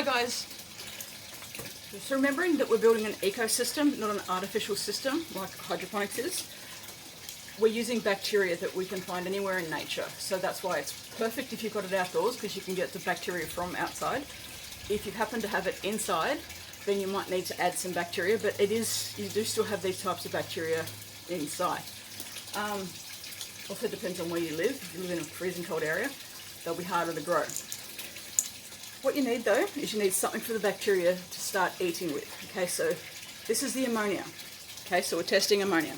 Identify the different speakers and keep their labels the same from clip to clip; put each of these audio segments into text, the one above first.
Speaker 1: guys. Just remembering that we're building an ecosystem, not an artificial system like hydroponics is. We're using bacteria that we can find anywhere in nature, so that's why it's perfect if you've got it outdoors, because you can get the bacteria from outside. If you happen to have it inside, then you might need to add some bacteria, but you do still have these types of bacteria inside. Also depends on where you live. If you live in a freezing cold area, they'll be harder to grow. What you need though is you need something for the bacteria to start eating with. Okay, so this is the ammonia. Okay, so we're testing ammonia.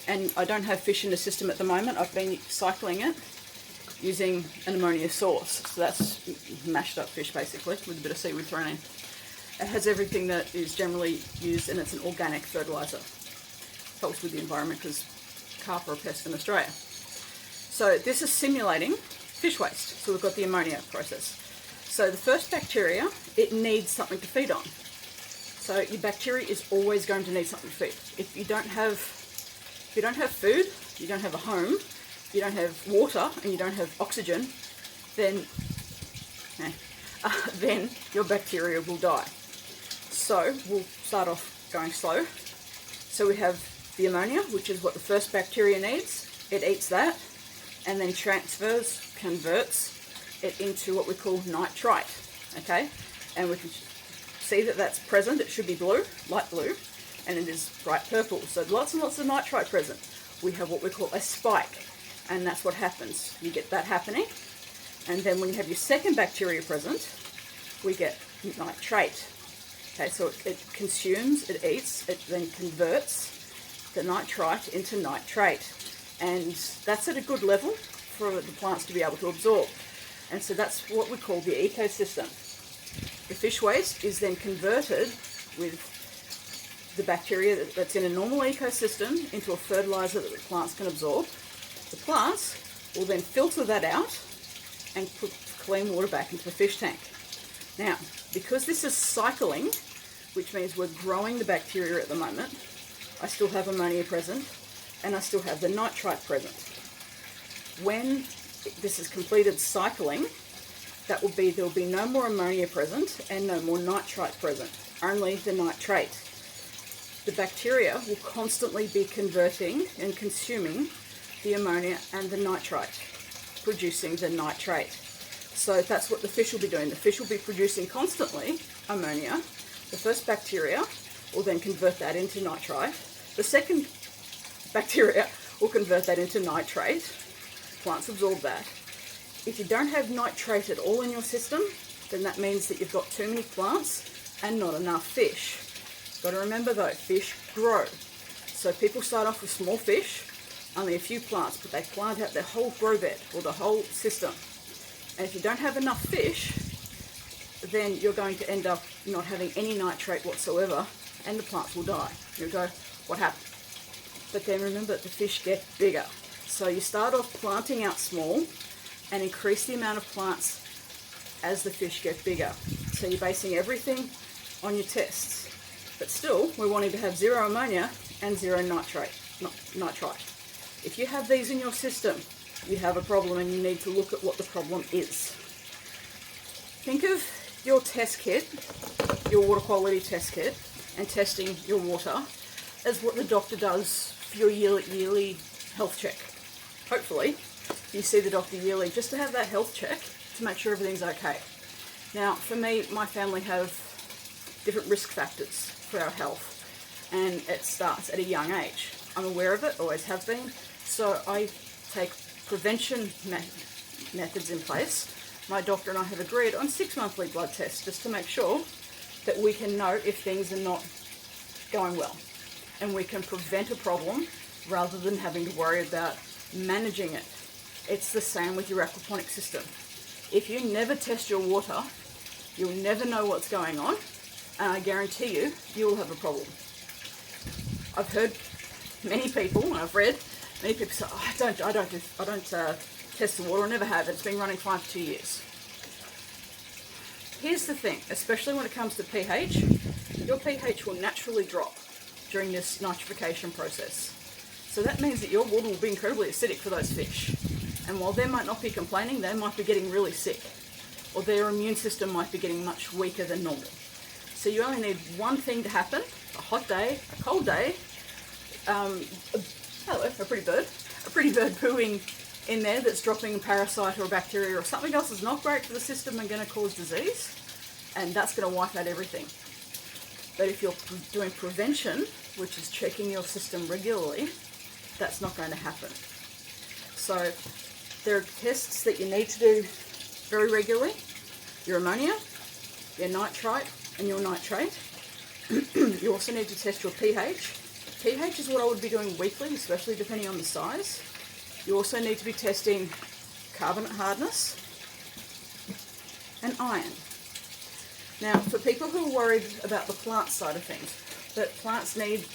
Speaker 1: And I don't have fish in the system at the moment. I've been cycling it using an ammonia source. So that's mashed up fish basically with a bit of seaweed thrown in. It has everything that is generally used, and it's an organic fertiliser. Helps with the environment because carp are a pest in Australia. So this is simulating fish waste. So we've got the ammonia process. So the first bacteria, it needs something to feed on. So your bacteria is always going to need something to feed. If you don't have food, you don't have a home, you don't have water, and you don't have oxygen, then your bacteria will die. So we'll start off going slow. So we have the ammonia, which is what the first bacteria needs. It eats that and then converts it into what we call nitrite. Okay, and we can see that that's present. It should be blue, light blue, and it is bright purple. So lots and lots of nitrite present. We have what we call a spike, and that's what happens. You get that happening, and then when you have your second bacteria present, we get nitrate. Okay, so it consumes, it eats, it then converts the nitrite into nitrate, and that's at a good level for the plants to be able to absorb. And so that's what we call the ecosystem. The fish waste is then converted with the bacteria that's in a normal ecosystem into a fertiliser that the plants can absorb. The plants will then filter that out and put clean water back into the fish tank. Now, because this is cycling, which means we're growing the bacteria at the moment, I still have ammonia present and I still have the nitrite present. When this is completed cycling, there will be no more ammonia present and no more nitrite present, only the nitrate. The bacteria will constantly be converting and consuming the ammonia and the nitrite, producing the nitrate. So that's what the fish will be doing. The fish will be producing constantly ammonia. The first bacteria will then convert that into nitrite. The second bacteria will convert that into nitrate. Plants absorb that. If you don't have nitrate at all in your system, then that means that you've got too many plants and not enough fish. Got to remember though, fish grow. So people start off with small fish, only a few plants, but they plant out their whole grow bed or the whole system. And if you don't have enough fish, then you're going to end up not having any nitrate whatsoever, and the plants will die. You'll go, what happened? But then remember, the fish get bigger. So you start off planting out small and increase the amount of plants as the fish get bigger. So you're basing everything on your tests. But still, we're wanting to have zero ammonia and zero nitrite. If you have these in your system, you have a problem, and you need to look at what the problem is. Think of your test kit, your water quality test kit, and testing your water as what the doctor does for your yearly health check. Hopefully, you see the doctor yearly just to have that health check to make sure everything's okay. Now, for me, my family have different risk factors for our health, and it starts at a young age. I'm aware of it, always have been, so I take prevention methods in place. My doctor and I have agreed on 6 monthly blood tests just to make sure that we can know if things are not going well, and we can prevent a problem rather than having to worry about managing it. It's the same with your aquaponics system. If you never test your water, you'll never know what's going on, and I guarantee you, you will have a problem. I've heard many people, and I've read many people say, oh, I don't test the water, I never have. It's been running fine for 2 years. Here's the thing, especially when it comes to pH, your pH will naturally drop during this nitrification process. So that means that your water will be incredibly acidic for those fish. And while they might not be complaining, they might be getting really sick. or their immune system might be getting much weaker than normal. So you only need one thing to happen, a hot day, a cold day, hello, a pretty bird pooing in there that's dropping a parasite or a bacteria or something else that's not great for the system and going to cause disease, and that's going to wipe out everything. But if you're doing prevention, which is checking your system regularly, that's not going to happen. So there are tests that you need to do very regularly: your ammonia, your nitrite, and your nitrate. You also need to test your pH. pH is what I would be doing weekly, especially depending on the size. You also need to be testing carbonate hardness and iron. Now, for people who are worried about the plant side of things, that plants need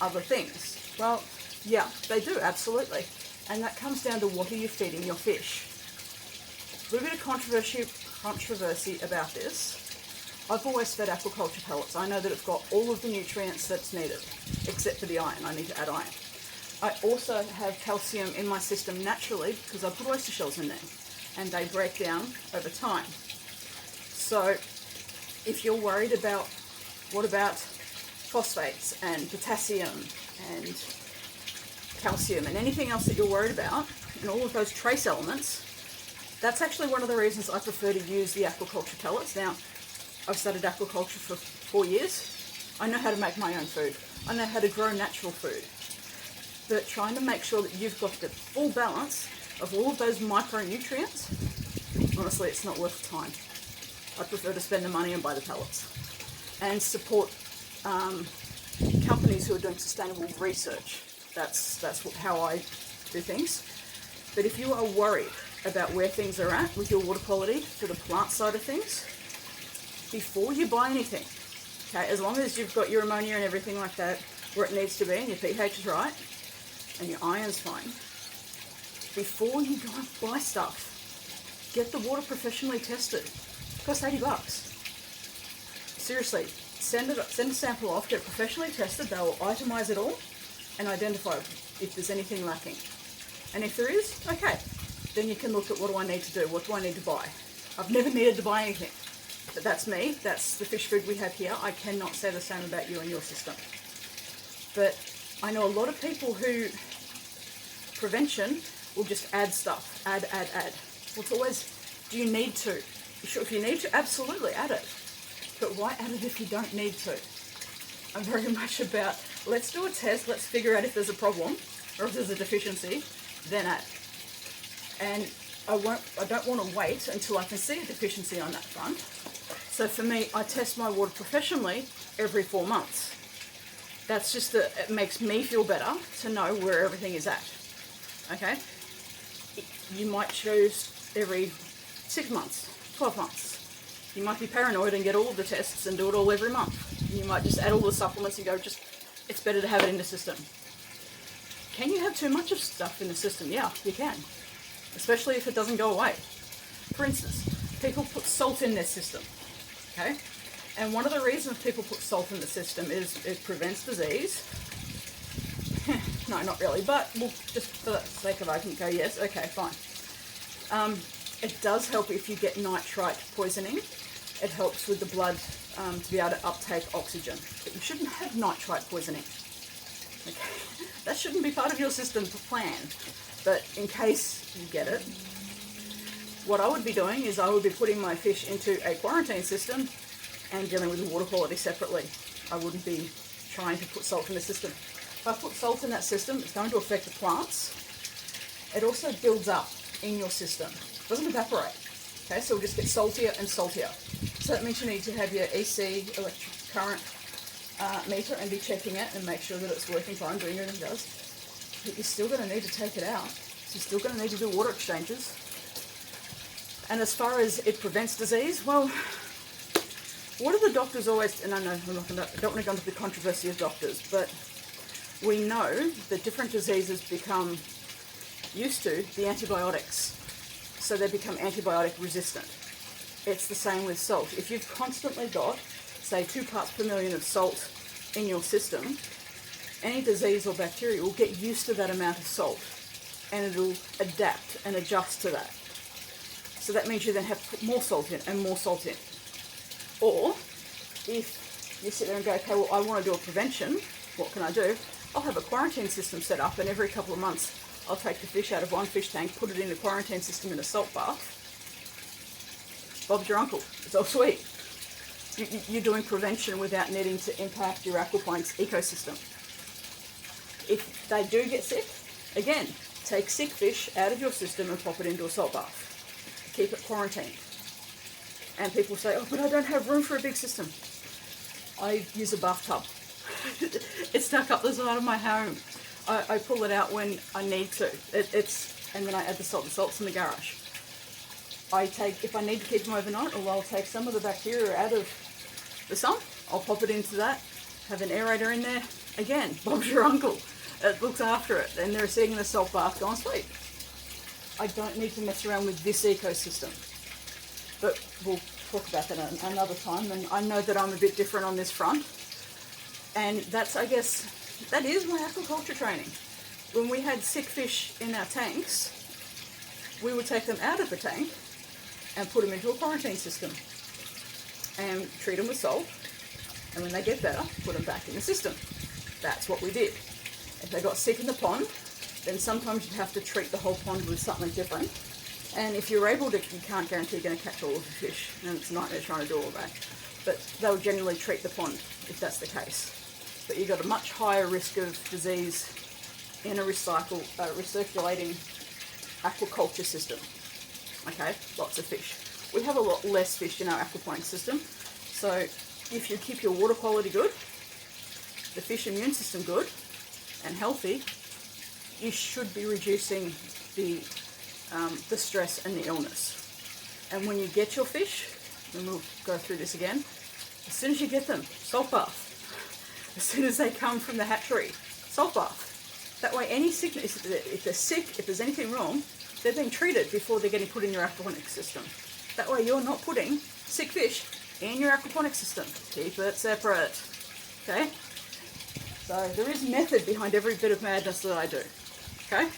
Speaker 1: other things, well, yeah, they do, absolutely. And that comes down to, what are you feeding your fish? A little bit of controversy about this. I've always fed aquaculture pellets. I know that it's got all of the nutrients that's needed, except for the iron. I need to add iron. I also have calcium in my system naturally because I put oyster shells in there, and they break down over time. So if you're worried about, what about phosphates and potassium and calcium and anything else that you're worried about, and all of those trace elements, that's actually one of the reasons I prefer to use the aquaculture pellets. Now, I've studied aquaculture for 4 years. I know how to make my own food. I know how to grow natural food. But trying to make sure that you've got the full balance of all of those micronutrients, honestly, it's not worth the time. I prefer to spend the money and buy the pellets and support companies who are doing sustainable research. That's how I do things. But if you are worried about where things are at with your water quality for the plant side of things, before you buy anything, okay, as long as you've got your ammonia and everything like that where it needs to be and your pH is right and your iron's fine, before you go and buy stuff, get the water professionally tested. It costs $80. Seriously, send a sample off, get it professionally tested. They will itemize it all and identify if there's anything lacking. And if there is, okay, then you can look at, what do I need to do? What do I need to buy? I've never needed to buy anything. But that's me, that's the fish food we have here. I cannot say the same about you and your system. But I know a lot of people who, prevention, will just add stuff, add. Well, it's always, do you need to? Sure, if you need to, absolutely add it. But why add it if you don't need to? I'm very much about, let's do a test, let's figure out if there's a problem, or if there's a deficiency, then add. And I don't want to wait until I can see a deficiency on that front. So for me, I test my water professionally every 4 months. That's just that it makes me feel better to know where everything is at. Okay? You might choose every 6 months, 12 months. You might be paranoid and get all of the tests and do it all every month. You might just add all the supplements and go, it's better to have it in the system. Can you have too much of stuff in the system? Yeah, you can. Especially if it doesn't go away. For instance, people put salt in their system, okay? And one of the reasons people put salt in the system is it prevents disease. No, not really, but we'll just for the sake of argument go, yes, okay, fine. It does help if you get nitrite poisoning. It helps with the blood to be able to uptake oxygen. But you shouldn't have nitrite poisoning. Okay? That shouldn't be part of your system plan. But in case you get it, what I would be doing is I would be putting my fish into a quarantine system and dealing with the water quality separately. I wouldn't be trying to put salt in the system. If I put salt in that system, it's going to affect the plants. It also builds up in your system. It doesn't evaporate. Okay, so it'll just get saltier and saltier. So that means you need to have your EC, electric current meter, and be checking it and make sure that it's working fine, doing everything it does. But you're still going to need to take it out. So you're still going to need to do water exchanges. And as far as it prevents disease, well, what do the doctors always, and I know I don't want to go into the controversy of doctors, but we know that different diseases become used to the antibiotics. So they become antibiotic resistant. It's the same with salt. If you've constantly got, say, 2 parts per million of salt in your system, any disease or bacteria will get used to that amount of salt and it'll adapt and adjust to that. So that means you then have to put more salt in and more salt in. Or if you sit there and go, okay, well, I want to do a prevention, what can I do? I'll have a quarantine system set up, and every couple of months I'll take the fish out of one fish tank, put it in the quarantine system in a salt bath. Bob's your uncle. It's all sweet. You're doing prevention without needing to impact your aquaponics ecosystem. If they do get sick, again, take sick fish out of your system and pop it into a salt bath. Keep it quarantined. And people say, oh, but I don't have room for a big system. I use a bathtub. It's stuck up the side of my home. I pull it out when I need to. And then I add the salt. The salt's in the garage. If I need to keep them overnight, or I'll take some of the bacteria out of the sump, I'll pop it into that, have an aerator in there. Again, Bob's your uncle. It looks after it, and they're sitting in the salt bath going sweet. I don't need to mess around with this ecosystem. But we'll talk about that another time, and I know that I'm a bit different on this front. And that's, I guess, that is my aquaculture training. When we had sick fish in our tanks, we would take them out of the tank and put them into a quarantine system and treat them with salt, and when they get better, put them back in the system. That's what we did. If they got sick in the pond, then sometimes you'd have to treat the whole pond with something different. And if you're able to, you can't guarantee you're going to catch all of the fish, and it's a nightmare trying to do all that. But they'll generally treat the pond if that's the case. But you've got a much higher risk of disease in a recirculating aquaculture system. Okay, lots of fish. We have a lot less fish in our aquaponics system, so if you keep your water quality good, the fish immune system good and healthy, you should be reducing the stress and the illness. And when you get your fish, and we'll go through this again, as soon as you get them, salt bath. As soon as they come from the hatchery, salt bath. That way any sickness, if they're sick, if there's anything wrong, they're being treated before they're getting put in your aquaponics system. That way you're not putting sick fish in your aquaponics system. Keep it separate. Okay? So there is method behind every bit of madness that I do. Okay?